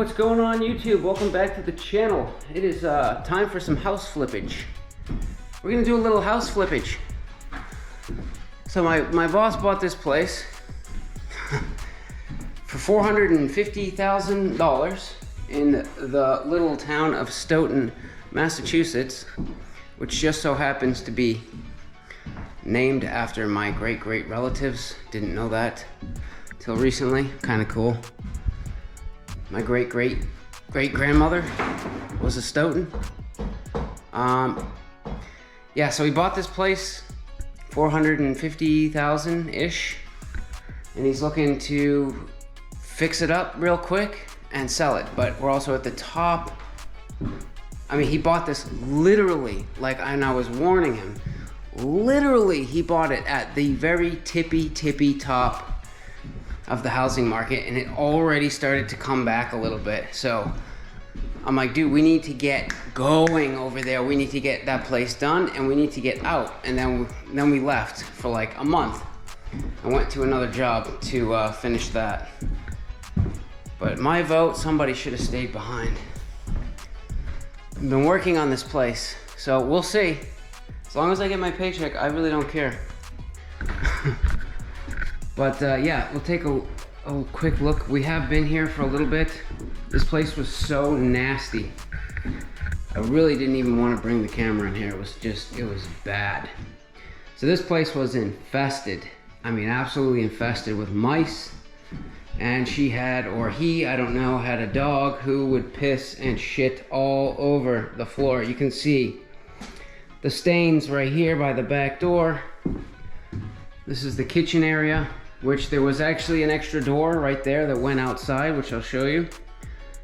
What's going on, YouTube? Welcome back to the channel. It is time for some house flippage. We're gonna do a little house flippage. So my boss bought this place for $450,000 in the little town of Stoughton, Massachusetts, which just so happens to be named after my great relatives. Didn't know that till recently. Kind of cool. My great grandmother was a Stoughton. Yeah, so he bought this place, $450,000-ish, and he's looking to fix it up real quick and sell it. But we're also at the top. I mean, he bought this literally, and I was warning him, literally he bought it at the very tippy top of the housing market, and it already started to come back a little bit. So I'm like, dude, we need to get going over there. We need to get that place done, and we need to get out. And then we left for like a month. I went to another job to finish that. But my vote, somebody should have stayed behind. I've been working on this place, so we'll see. As long as I get my paycheck, I really don't care. But yeah, we'll take a quick look. We have been here for a little bit. This place was so nasty. I really didn't even want to bring the camera in here. It was bad. So this place was infested. I mean, absolutely infested with mice. And she had, or he, I don't know, had a dog who would piss and shit all over the floor. You can see the stains right here by the back door. This is the kitchen area, which there was actually an extra door right there that went outside, which I'll show you.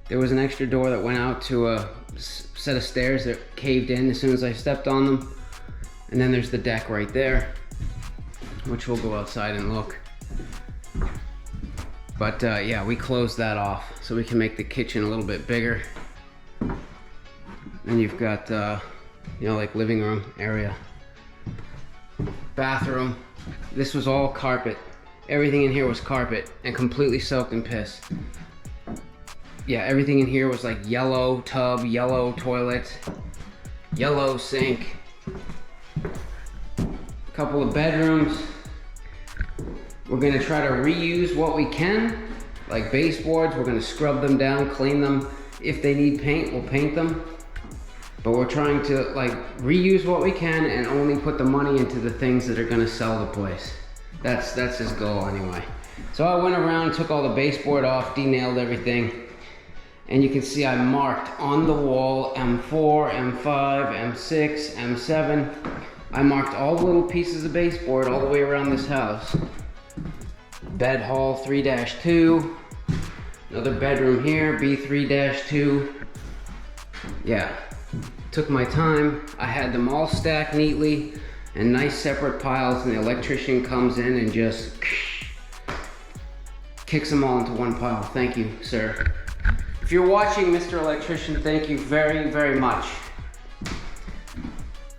There was an extra door that went out to a set of stairs that caved in as soon as I stepped on them. And then there's the deck right there, which we'll go outside and look. But yeah, we closed that off so we can make the kitchen a little bit bigger. Then you've got, like living room area, bathroom. This was all carpet. Everything in here was carpet and completely soaked in piss. Yeah, everything in here was like yellow tub, yellow toilet, yellow sink. A couple of bedrooms. We're gonna try to reuse what we can, like baseboards. We're gonna scrub them down, clean them. If they need paint, we'll paint them. But we're trying to reuse what we can and only put the money into the things that are gonna sell the place. That's his goal anyway. So I went around, took all the baseboard off, de-nailed everything. And you can see I marked on the wall M4, M5, M6, M7. I marked all the little pieces of baseboard all the way around this house. Bed hall 3-2. Another bedroom here, B3-2. Yeah. Took my time. I had them all stacked neatly in nice separate piles, and the electrician comes in and just kicks them all into one pile. Thank you, sir. If you're watching, Mr. Electrician, thank you very much.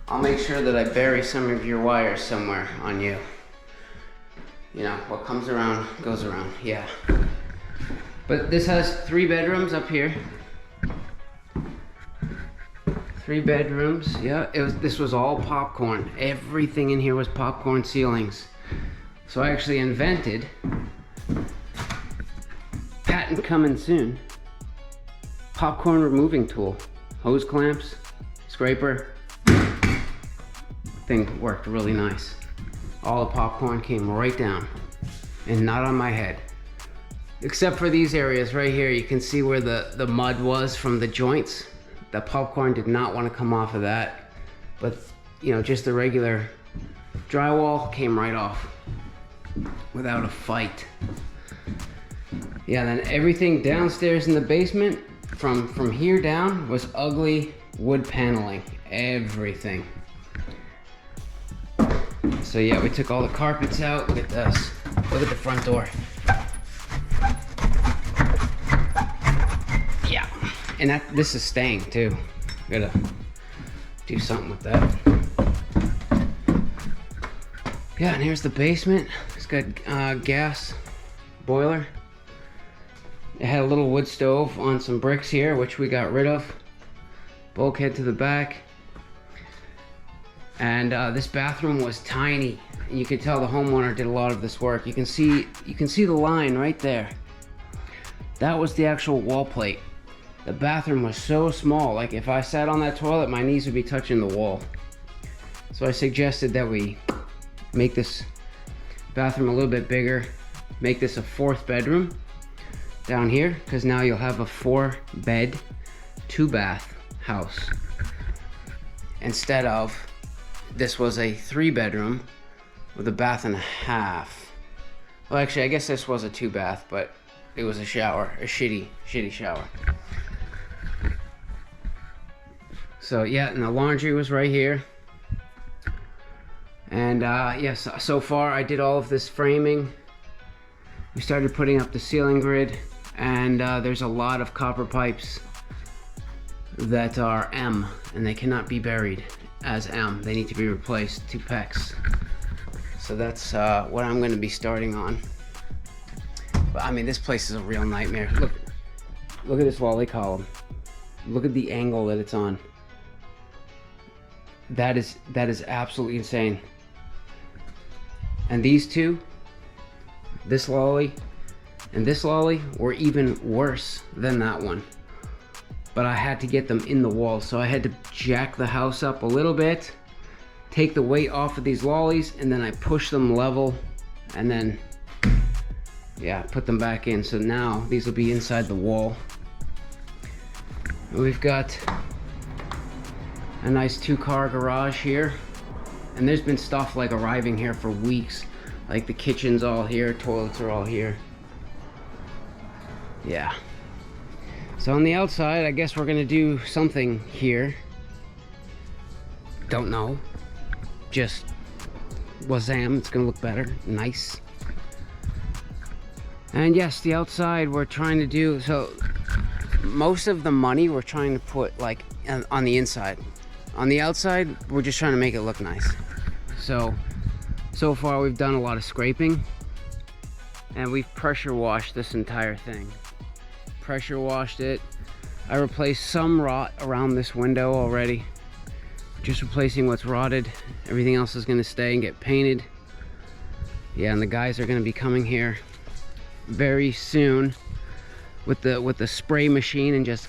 I'll make sure that I bury some of your wires somewhere on you. You know, what comes around goes around, yeah. But this has 3 bedrooms up here. 3 bedrooms, yeah. This was all popcorn. Everything in here was popcorn ceilings. So I actually invented, patent coming soon, popcorn removing tool. Hose clamps, scraper. Thing worked really nice. All the popcorn came right down and not on my head. Except for these areas right here. You can see where the mud was from the joints. The popcorn did not want to come off of that, but just the regular drywall came right off without a fight. Yeah, then everything downstairs in the basement from here down was ugly wood paneling, everything. So yeah, we took all the carpets out. Look at this. Look at the front door. Yeah. And this is staying too. Gotta do something with that. Yeah, and here's the basement. It's got gas boiler. It had a little wood stove on some bricks here, which we got rid of. Bulkhead to the back. And this bathroom was tiny. You can tell the homeowner did a lot of this work. You can see the line right there. That was the actual wall plate. The bathroom was so small, like if I sat on that toilet, my knees would be touching the wall. So I suggested that we make this bathroom a little bit bigger, make this a 4th bedroom down here, because now you'll have a 4-bed, 2-bath house. Instead of, this was a 3-bedroom with a bath and a half. Well, actually, I guess this was a 2-bath, but it was a shower, a shitty shower. So yeah, and the laundry was right here. And yes, so far I did all of this framing. We started putting up the ceiling grid, and there's a lot of copper pipes that are M, and they cannot be buried as M. They need to be replaced to PEX. So that's what I'm going to be starting on. But I mean, this place is a real nightmare. Look at this lolly column. Look at the angle that it's on. That is absolutely insane. And these two, this lolly and this lolly, were even worse than that one. But I had to get them in the wall, so I had to jack the house up a little bit, take the weight off of these lollies, and then I push them level, and then yeah, put them back in. So now these will be inside the wall. And we've got a nice 2-car garage here, and there's been stuff like arriving here for weeks. Like the kitchen's all here, toilets are all here. Yeah. So on the outside, I guess we're gonna do something here. Don't know. Just wazam, it's gonna look better. Nice. And yes, the outside we're trying to do, so most of the money we're trying to put like on the inside. On the outside, we're just trying to make it look nice. So far we've done a lot of scraping, and we've pressure washed this entire thing. Pressure washed it. I replaced some rot around this window already. Just replacing what's rotted. Everything else is gonna stay and get painted. Yeah, and the guys are gonna be coming here very soon with the spray machine and just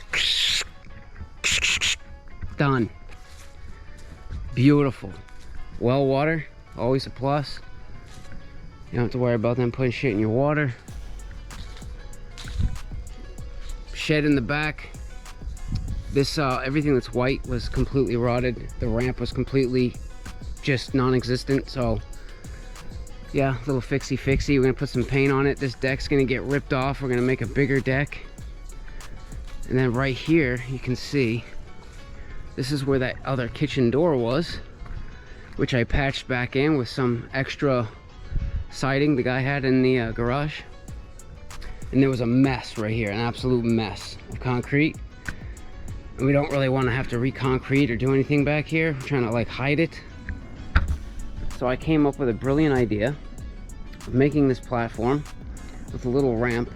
done. Beautiful. Well water, always a plus. You don't have to worry about them putting shit in your water. Shed in the back. This everything that's white was completely rotted. The ramp was completely just non-existent. So yeah, little fixie. We're gonna put some paint on it. This deck's gonna get ripped off. We're gonna make a bigger deck. And then right here, you can see, this is where that other kitchen door was, which I patched back in with some extra siding the guy had in the garage. And there was a mess right here, an absolute mess of concrete. And we don't really want to have to re-concrete or do anything back here. We're trying to like hide it. So I came up with a brilliant idea of making this platform with a little ramp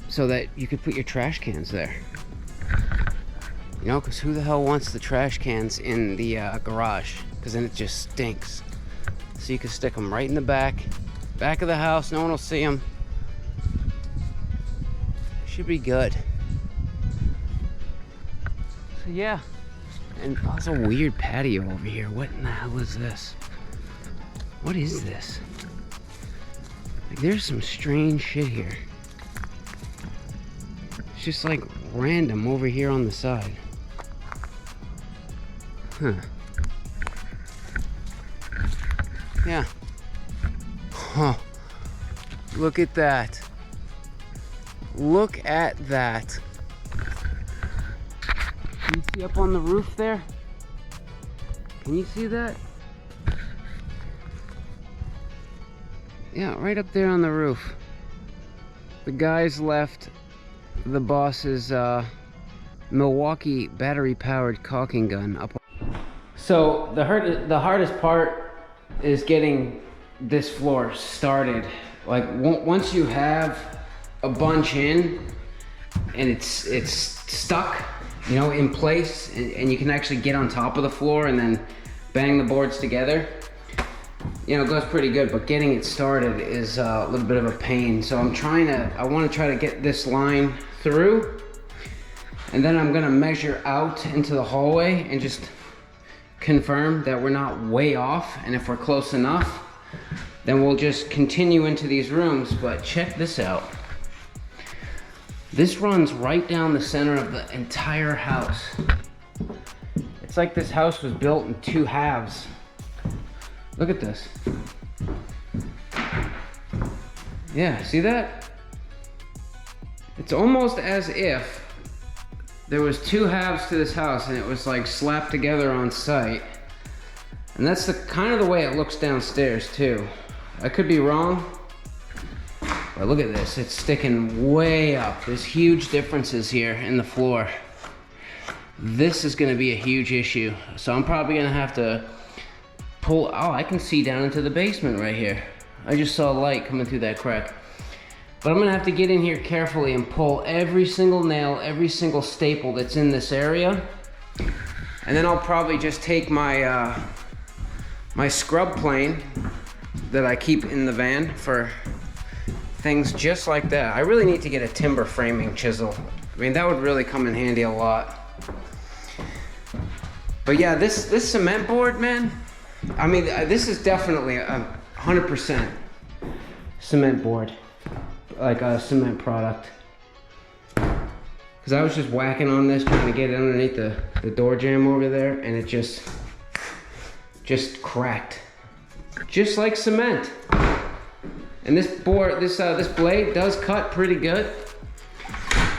so that you could put your trash cans there. You know, because who the hell wants the trash cans in the garage? Because then it just stinks. So you can stick them right in the back of the house. No one will see them. Should be good. So yeah, and there's a weird patio over here. What in the hell is this? What is this? Like, there's some strange shit here. It's just like random over here on the side. Huh. Yeah. Huh. Look at that. Look at that. Can you see up on the roof there? Can you see that? Yeah, right up there on the roof. The guys left the boss's Milwaukee battery-powered caulking gun up. So the hardest part is getting this floor started. Like once you have a bunch in and it's stuck, you know, in place, and you can actually get on top of the floor and then bang the boards together, you know, it goes pretty good. But getting it started is a little bit of a pain. So I want to try to get this line through, and then I'm gonna measure out into the hallway and just confirm that we're not way off, and if we're close enough, then we'll just continue into these rooms. But check this out. This runs right down the center of the entire house. It's like this house was built in 2 halves. Look at this. Yeah, see that? It's almost as if there was 2 halves to this house and it was like slapped together on site. And that's the kind of the way it looks downstairs too. I could be wrong, but look at this. It's sticking way up. There's huge differences here in the floor. This is gonna be a huge issue. So I'm probably gonna have to pull, oh, I can see down into the basement right here. I just saw light coming through that crack. But I'm gonna have to get in here carefully and pull every single nail, every single staple that's in this area. And then I'll probably just take my my scrub plane that I keep in the van for things just like that. I really need to get a timber framing chisel. I mean, that would really come in handy a lot. But yeah, this cement board, man, I mean, this is definitely a 100% cement board, like a cement product. Because I was just whacking on this, trying to get it underneath the door jamb over there, and it just cracked. Just like cement. And this board, this blade does cut pretty good.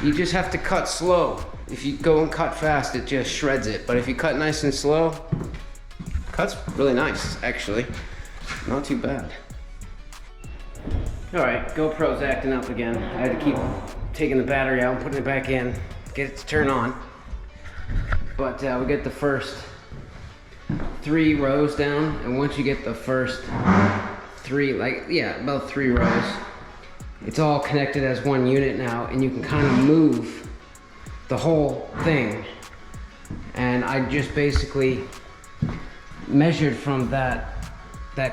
You just have to cut slow. If you go and cut fast, it just shreds it. But if you cut nice and slow, cuts really nice, actually. Not too bad. All right, GoPro's acting up again. I had to keep taking the battery out and putting it back in, get it to turn on. But we get the first 3 rows down, and once you get the first 3, like, yeah, about 3 rows, it's all connected as one unit now, and you can kind of move the whole thing. And I just basically measured from that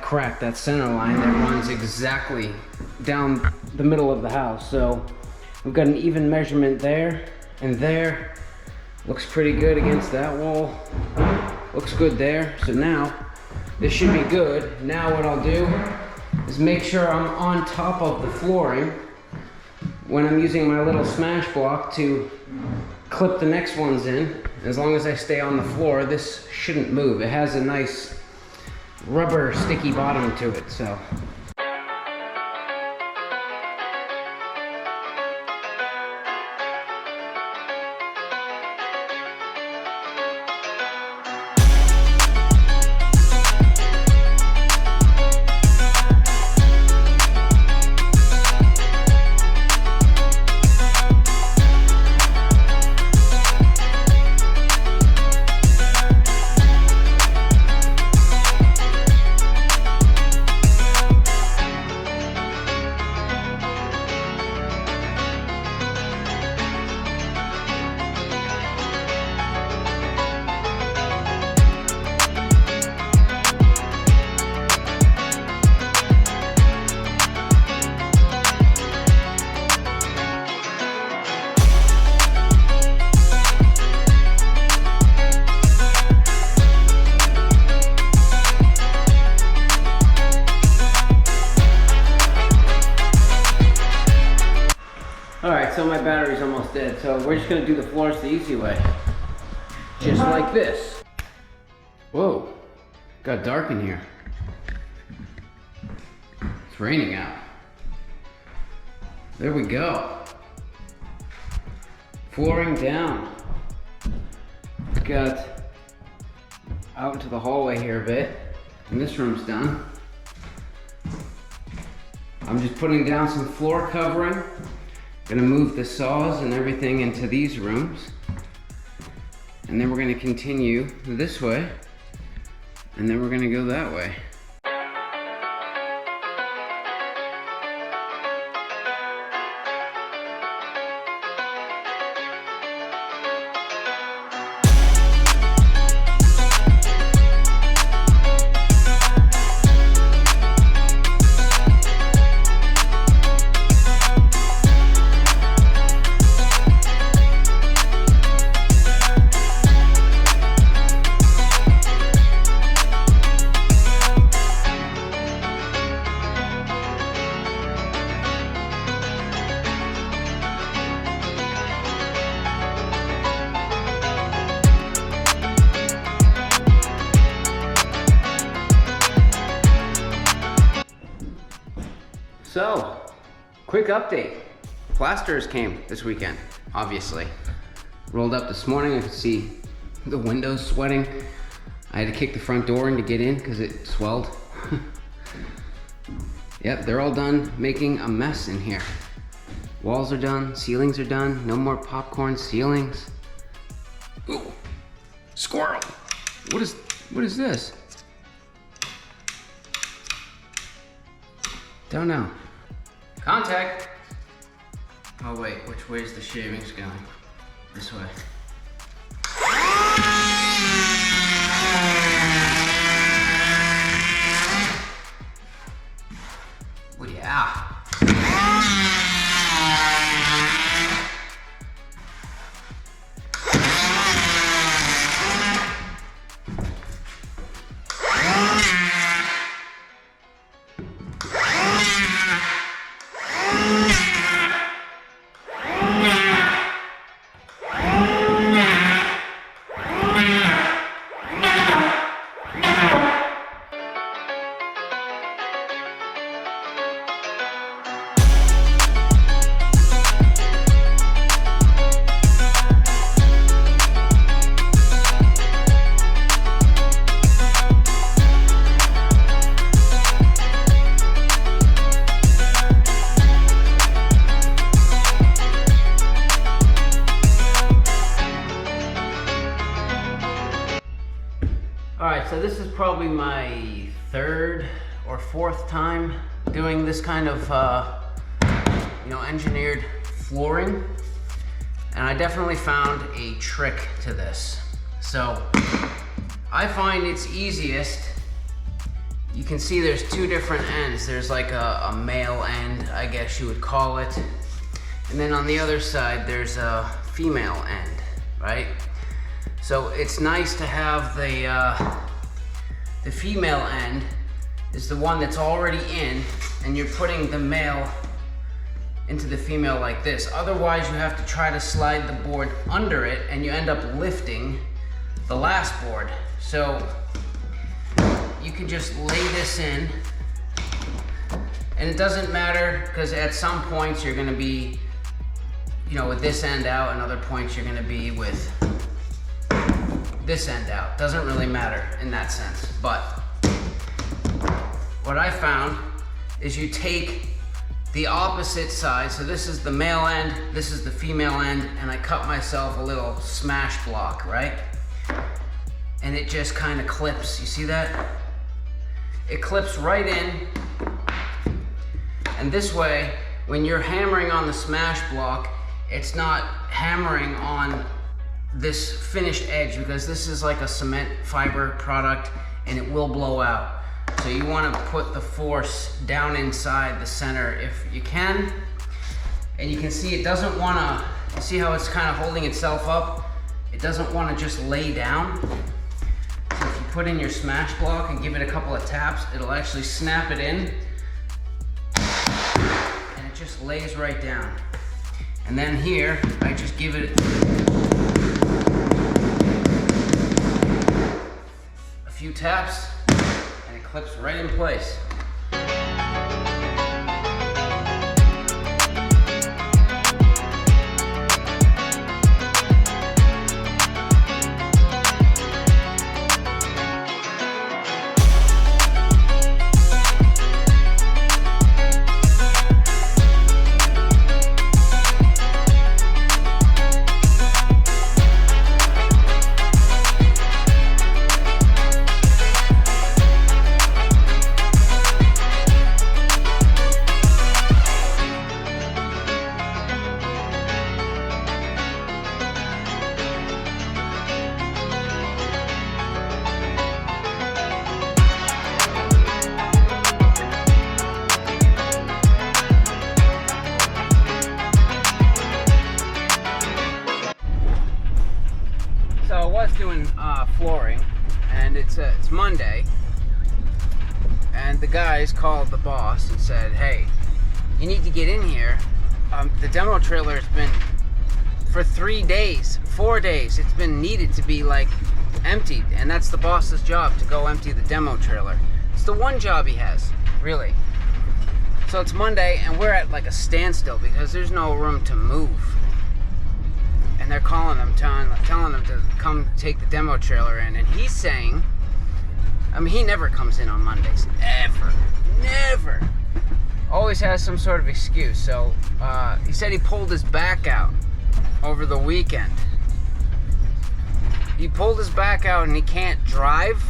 crack, that center line that runs exactly down the middle of the house. So we've got an even measurement there and there. Looks pretty good against that wall. Looks good there. So now this should be good. Now what I'll do is make sure I'm on top of the flooring when I'm using my little smash block to clip the next ones in. As long as I stay on the floor, this shouldn't move. It has a nice rubber sticky bottom to it, so. Alright, so my battery's almost dead, so we're just gonna do the floors the easy way. Just like this. Whoa, got dark in here. It's raining out. There we go. Flooring down. Got out into the hallway here a bit, and this room's done. I'm just putting down some floor covering. Gonna move the saws and everything into these rooms. And then we're gonna continue this way. And then we're gonna go that way. So, quick update. Plasters came this weekend, obviously. Rolled up this morning, I could see the windows sweating. I had to kick the front door in to get in because it swelled. Yep, they're all done making a mess in here. Walls are done, ceilings are done, no more popcorn ceilings. Ooh, squirrel. What is this? Don't know. Contact. Oh wait, which way is the shavings going? This way. Oh yeah. Alright, so this is probably my third or fourth time doing this kind of, engineered flooring. And I definitely found a trick to this. So, I find it's easiest, you can see there's two different ends. There's like a male end, I guess you would call it. And then on the other side, there's a female end, right? So it's nice to have the female end is the one that's already in, and you're putting the male into the female like this. Otherwise, you have to try to slide the board under it, and you end up lifting the last board. So you can just lay this in, and it doesn't matter because at some points you're going to be, with this end out, and other points you're going to be with this end out. Doesn't really matter in that sense. But what I found is you take the opposite side. So this is the male end, this is the female end, and I cut myself a little smash block, right? And it just kind of clips. You see that? It clips right in. And this way, when you're hammering on the smash block, it's not hammering on this finished edge, because this is like a cement fiber product and it will blow out. So you want to put the force down inside the center if you can. And you can see it doesn't want to, see how it's kind of holding itself up? It doesn't want to just lay down. So if you put in your smash block and give it a couple of taps, it'll actually snap it in. And it just lays right down. And then here, I just give it a few taps, and it clips right in place. Doing flooring, and it's Monday, and the guys called the boss and said, hey, you need to get in here. The demo trailer has been for 3 days, 4 days, it's been needed to be like emptied, and that's the boss's job, to go empty the demo trailer. It's the one job he has, really. So it's Monday and we're at like a standstill because there's no room to move. And they're calling him, telling him to come take the demo trailer in. And he's saying, I mean, he never comes in on Mondays. Ever. Never. Always has some sort of excuse. So he said he pulled his back out over the weekend. He pulled his back out and he can't drive.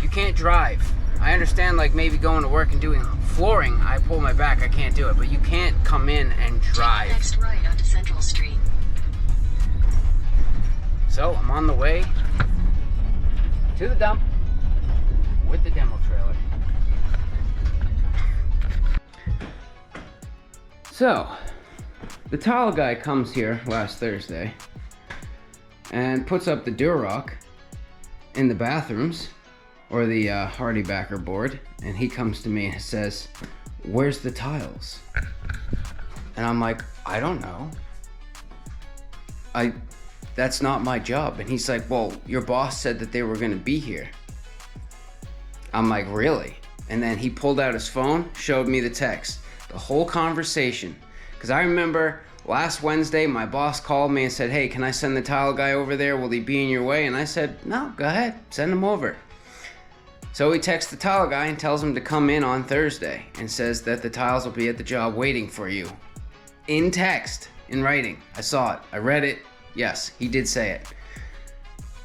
You can't drive. I understand, like, maybe going to work and doing flooring, I pull my back, I can't do it. But you can't come in and drive. Take the next right onto Central Street. So I'm on the way to the dump with the demo trailer. So the tile guy comes here last Thursday and puts up the Durock in the bathrooms, or the Hardy backer board, and he comes to me and says, "Where's the tiles?" And I'm like, "I don't know. That's not my job." And he's like, "Well, your boss said that they were gonna be here." I'm like, "Really?" And then he pulled out his phone, showed me the text, the whole conversation. Because I remember last Wednesday, my boss called me and said, "Hey, can I send the tile guy over there? Will he be in your way?" And I said, "No, go ahead, send him over." So he texts the tile guy and tells him to come in on Thursday and says that the tiles will be at the job waiting for you. In text, in writing. I saw it, I read it. Yes, he did say it.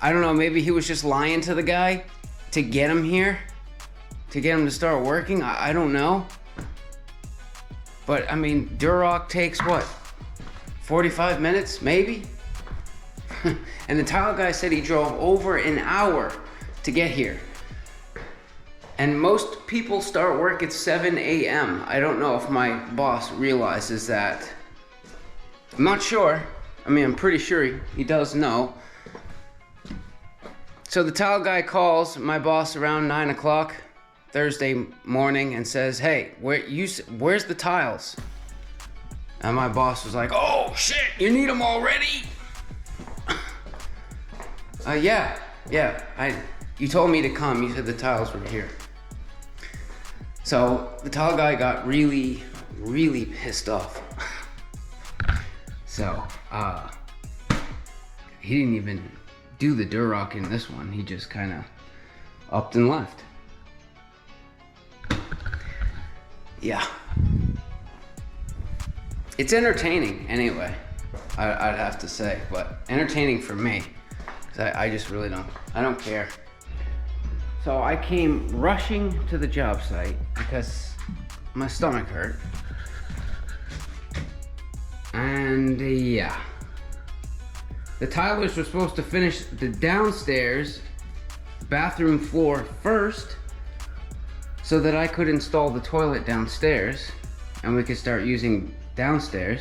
I don't know, maybe he was just lying to the guy to get him here, to get him to start working. I don't know. But I mean, Durock takes what, 45 minutes, maybe? And the tile guy said he drove over an hour to get here. And most people start work at 7 a.m. I don't know if my boss realizes that. I'm not sure. I mean, I'm pretty sure he does know. So the tile guy calls my boss around 9 o'clock Thursday morning and says, "Hey, where's the tiles?" And my boss was like, "Oh shit, you need them already?" Yeah, you told me to come. You said the tiles were here. So the tile guy got really, really pissed off. So he didn't even do the Durock in this one. He just kind of upped and left. Yeah. It's entertaining anyway, I'd have to say, but entertaining for me, because I just really I don't care. So I came rushing to the job site because my stomach hurt. And yeah. The tilers were supposed to finish the downstairs bathroom floor first so that I could install the toilet downstairs and we could start using downstairs,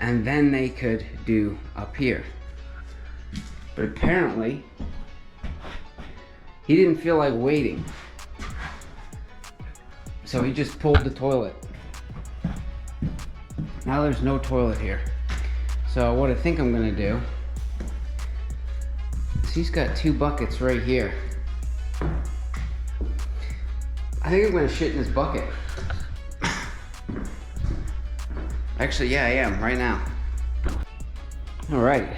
and then they could do up here. But apparently he didn't feel like waiting, so he just pulled the toilet. Now there's no toilet here. So what I think I'm gonna do is, he's got 2 buckets right here. I think I'm gonna shit in this bucket. Actually, yeah, I am right now. All right.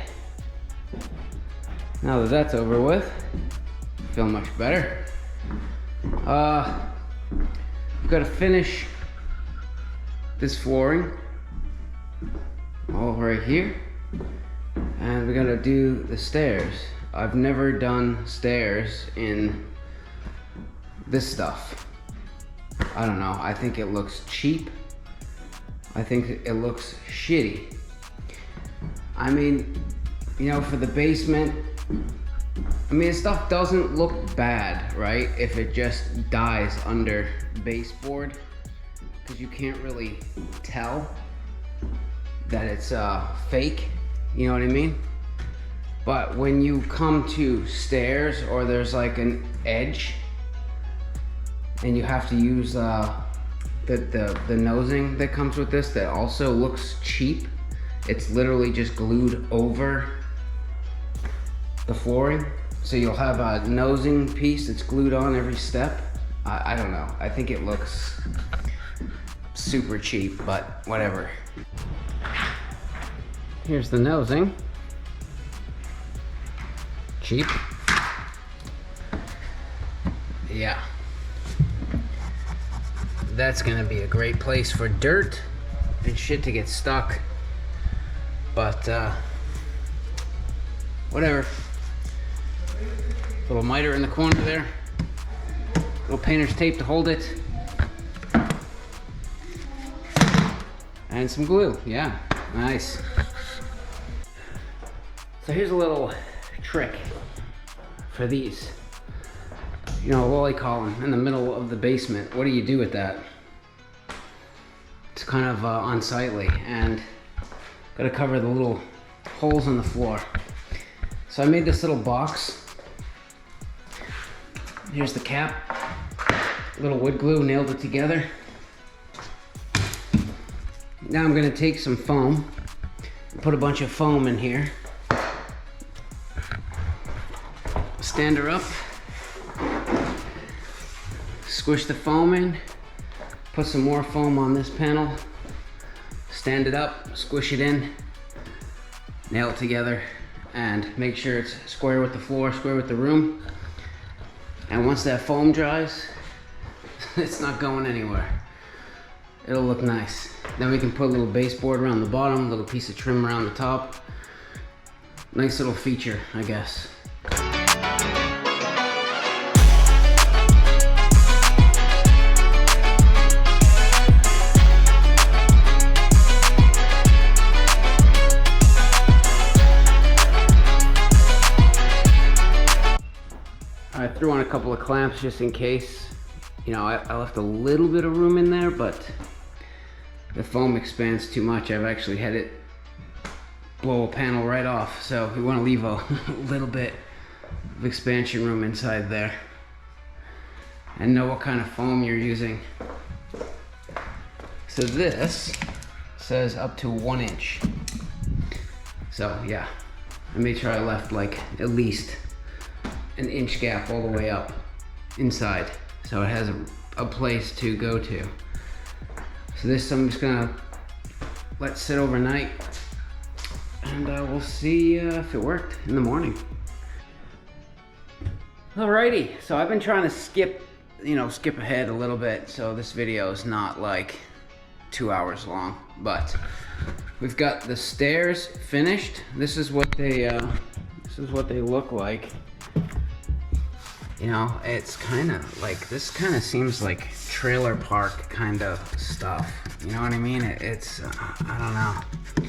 Now that that's over with, I feel much better. We've got to finish this flooring all right here, and we got to do the stairs. I've never done stairs in this stuff. I don't know. I think it looks cheap. I think it looks shitty. I mean, you know, for the basement, I mean, stuff doesn't look bad, right? If it just dies under baseboard, because you can't really tell that it's fake, you know what I mean? But when you come to stairs, or there's like an edge and you have to use the nosing that comes with this, that also looks cheap. It's literally just glued over the flooring. So you'll have a nosing piece that's glued on every step. I don't know. I think it looks super cheap, but whatever. Here's the nosing. Cheap. Yeah. That's gonna be a great place for dirt and shit to get stuck. But whatever. Little miter in the corner there. Little painter's tape to hold it. And some glue, yeah, nice. So here's a little trick for these. You know, a lolly column in the middle of the basement. What do you do with that? It's kind of unsightly, and gotta cover the little holes in the floor. So I made this little box. Here's the cap. Little wood glue, nailed it together. Now I'm gonna take some foam and put a bunch of foam in here. Stand her up. Squish the foam in. Put some more foam on this panel. Stand it up, squish it in, nail it together, and make sure it's square with the floor, square with the room. And once that foam dries, it's not going anywhere. It'll look nice. Then we can put a little baseboard around the bottom, a little piece of trim around the top. Nice little feature, I guess. I threw on a couple of clamps just in case. You know, I left a little bit of room in there, but the foam expands too much. I've actually had it blow a panel right off. So we want to leave a little bit of expansion room inside there. And know what kind of foam you're using. So this says up to 1 inch. So yeah, I made sure I left like at least an inch gap all the way up inside, so it has a place to go to. So this I'm just gonna let sit overnight, and we'll see if it worked in the morning. Alrighty, so I've been trying to skip ahead a little bit, so this video is not like 2 hours long, but we've got the stairs finished. This is what they look like. You know, it's kind of like, this kind of seems like trailer park kind of stuff. You know what I mean? It's, I don't know.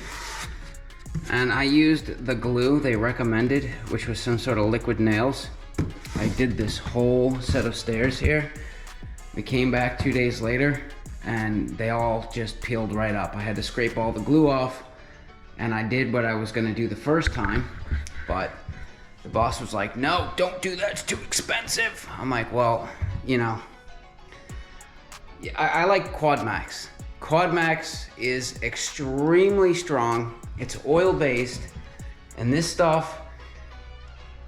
And I used the glue they recommended, which was some sort of liquid nails. I did this whole set of stairs here. We came back 2 days later and they all just peeled right up. I had to scrape all the glue off, and I did what I was gonna do the first time, but the boss was like, no, don't do that, it's too expensive. I'm like, well, you know, I like Quad Max. Quad Max is extremely strong. It's oil based, and this stuff,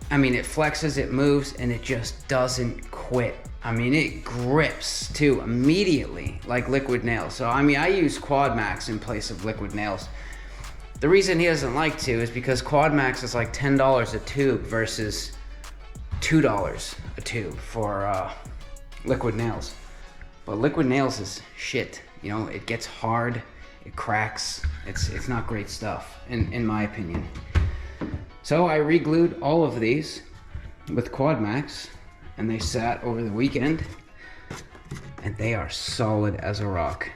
I mean, it flexes, it moves, and it just doesn't quit. I mean, it grips too immediately like liquid nails. So I mean, I use Quad Max in place of liquid nails. The reason he doesn't like to is because Quad Max is like $10 a tube versus $2 a tube for liquid nails. But liquid nails is shit. You know, it gets hard, it cracks. It's not great stuff, in my opinion. So I re-glued all of these with Quad Max, and they sat over the weekend, and they are solid as a rock.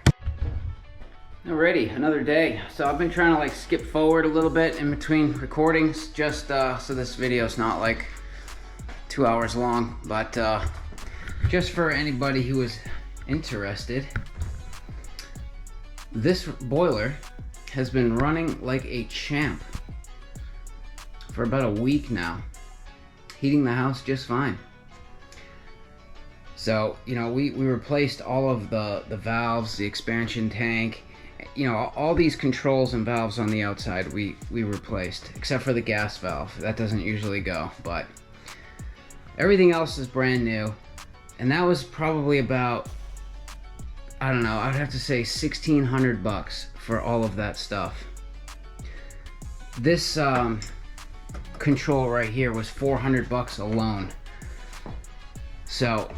Alrighty, another day. So I've been trying to like skip forward a little bit in between recordings, just so this video's not like 2 hours long, but just for anybody who is interested, this boiler has been running like a champ for about a week now, heating the house just fine. So, you know, we replaced all of the valves, the expansion tank, you know, all these controls and valves on the outside we replaced, except for the gas valve. That doesn't usually go, but everything else is brand new. And that was probably about I don't know, I'd have to say $1,600 for all of that stuff. This control right here was $400 alone. So,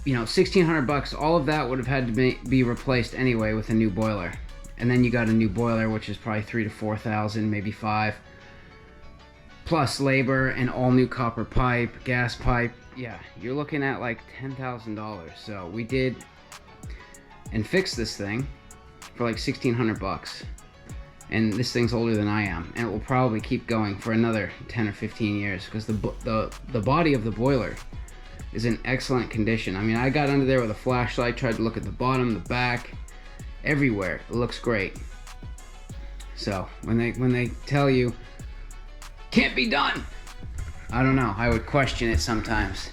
you know, $1,600, all of that would have had to be replaced anyway with a new boiler. And then you got a new boiler, which is probably $3,000 to $4,000, maybe $5,000. Plus labor and all new copper pipe, gas pipe. Yeah, you're looking at like $10,000. So we did and fixed this thing for like $1,600. And this thing's older than I am, and it will probably keep going for another 10 or 15 years because the body of the boiler is in excellent condition. I mean, I got under there with a flashlight, tried to look at the bottom, the back, everywhere. It looks great. So when they tell you can't be done, I don't know, I would question it sometimes.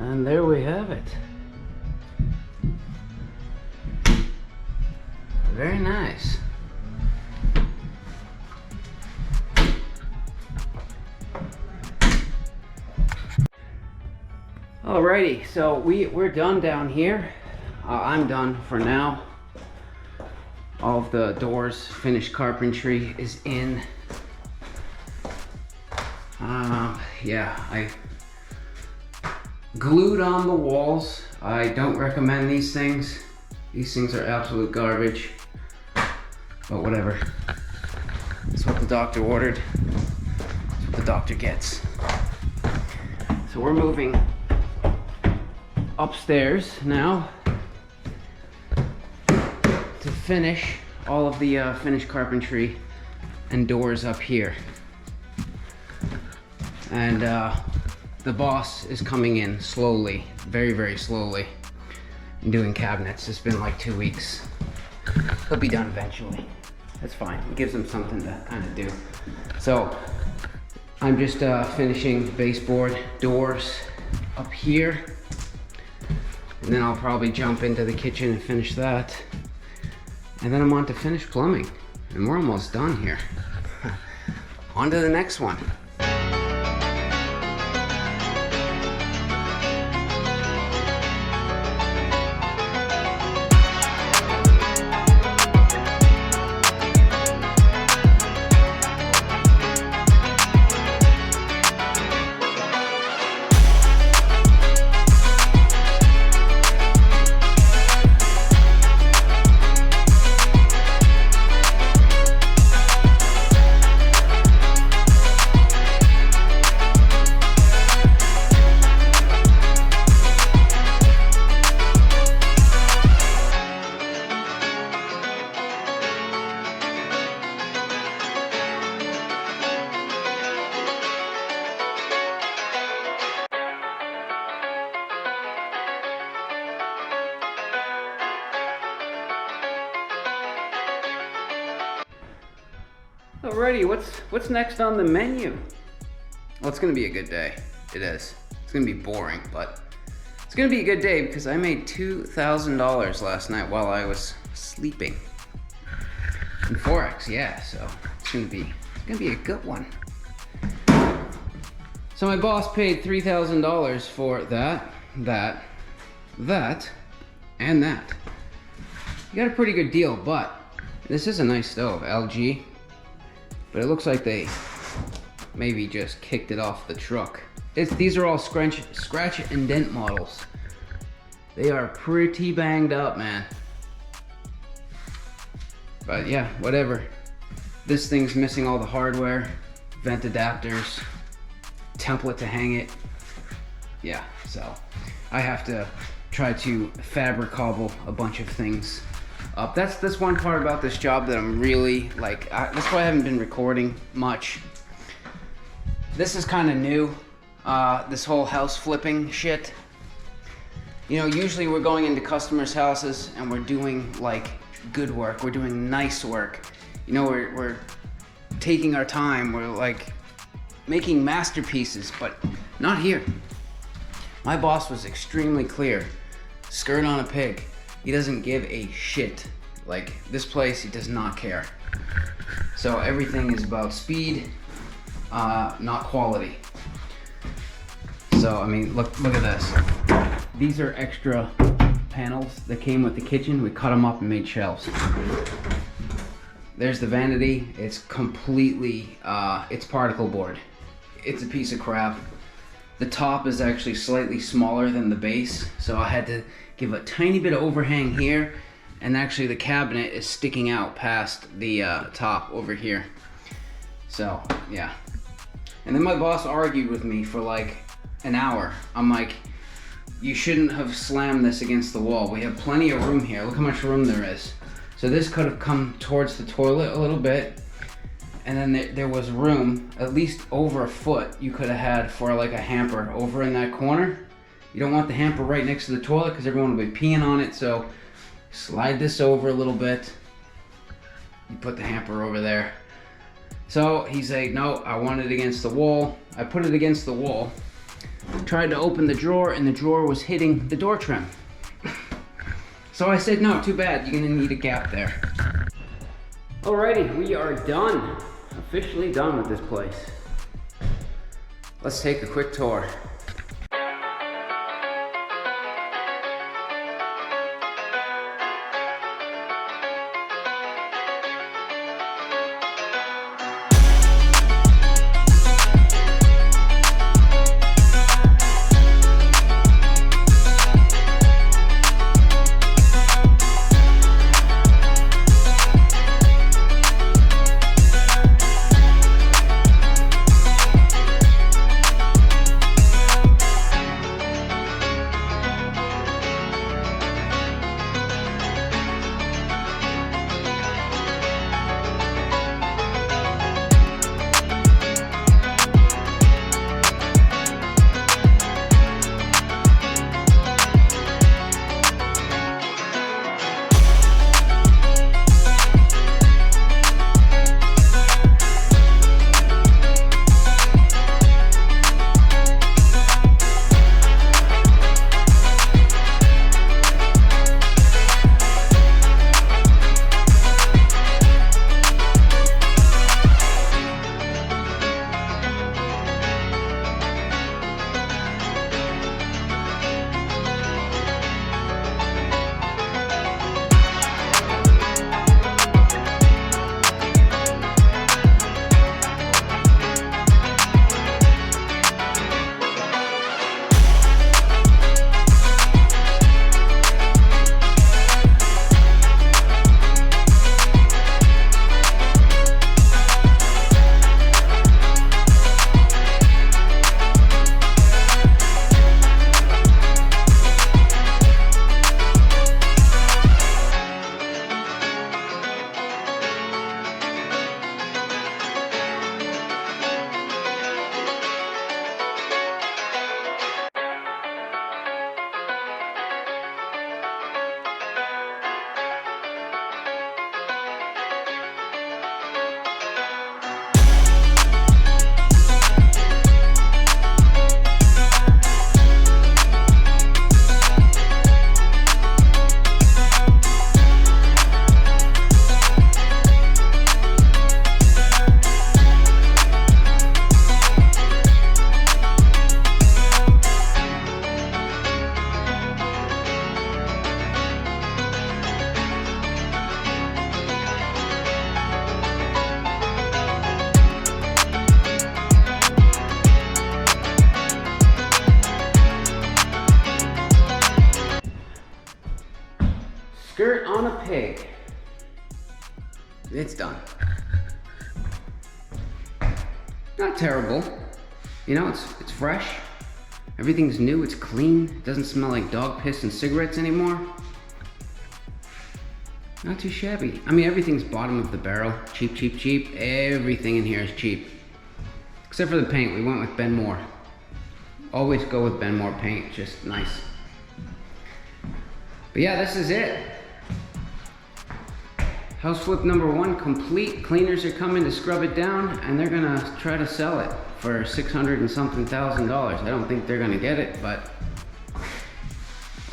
And there we have it. Very nice. Alrighty, so we're done down here. I'm done for now. All of the doors, finished carpentry is in. Yeah, I glued on the walls. I don't recommend these things. These things are absolute garbage. But whatever. That's what the doctor ordered. That's what the doctor gets. So we're moving upstairs now to finish all of the finished carpentry and doors up here. And the boss is coming in slowly, very, very slowly, and doing cabinets. It's been like 2 weeks. He'll be done eventually. That's fine. It gives him something to kind of do. So I'm just finishing baseboard doors up here. And then I'll probably jump into the kitchen and finish that. And then I'm on to finish plumbing. And we're almost done here. On to the next one. Alrighty, what's next on the menu? Well, it's gonna be a good day. It is. It's gonna be boring, but it's gonna be a good day because I made $2,000 last night while I was sleeping. In Forex, yeah, so it's gonna be a good one. So my boss paid $3,000 for that, and that. You got a pretty good deal, but This is a nice stove, LG, but it looks like they maybe just kicked it off the truck. These are all scratch and dent models. They are pretty banged up, man. But yeah, whatever. This thing's missing all the hardware, vent adapters, template to hang it. Yeah, so I have to try to fabric cobble a bunch of things up. That's one part about this job that I'm really like, that's why I haven't been recording much. This is kind of new, this whole house flipping shit. You know, usually we're going into customers' houses and we're doing like good work, we're doing nice work. You know, we're taking our time, we're like making masterpieces, but not here. My boss was extremely clear. Skirt on a pig. He doesn't give a shit. Like, this place, he does not care. So everything is about speed, not quality. So, I mean, look at this. These are extra panels that came with the kitchen. We cut them up and made shelves. There's the vanity. It's completely, it's particle board. It's a piece of crap. The top is actually slightly smaller than the base, so I had to give a tiny bit of overhang here, and actually the cabinet is sticking out past the top over here. So, yeah. And then my boss argued with me for like an hour. I'm like, you shouldn't have slammed this against the wall. We have plenty of room here. Look how much room there is. So this could have come towards the toilet a little bit, and then there was room, at least over a foot, you could have had for like a hamper over in that corner. You don't want the hamper right next to the toilet because everyone will be peeing on it, so slide this over a little bit. You put the hamper over there. So he's like, no, I want it against the wall. I put it against the wall. Tried to open the drawer, and the drawer was hitting the door trim. So I said, no, too bad, you're gonna need a gap there. Alrighty, we are done. Officially done with this place. Let's take a quick tour. Dirt on a pig. It's done. Not terrible. You know, it's fresh. Everything's new, it's clean. It doesn't smell like dog piss and cigarettes anymore. Not too shabby. I mean, everything's bottom of the barrel. Cheap, cheap, cheap. Everything in here is cheap. Except for the paint, we went with Ben Moore. Always go with Ben Moore paint, just nice. But yeah, this is it. House flip number 1 complete. Cleaners are coming to scrub it down, and they're gonna try to sell it for $600 and something thousand. I don't think they're gonna get it, but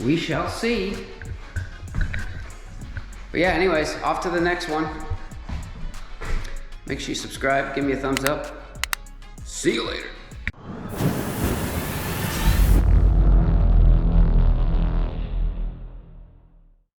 we shall see. But yeah, anyways, off to the next one. Make sure you subscribe, give me a thumbs up. See you later.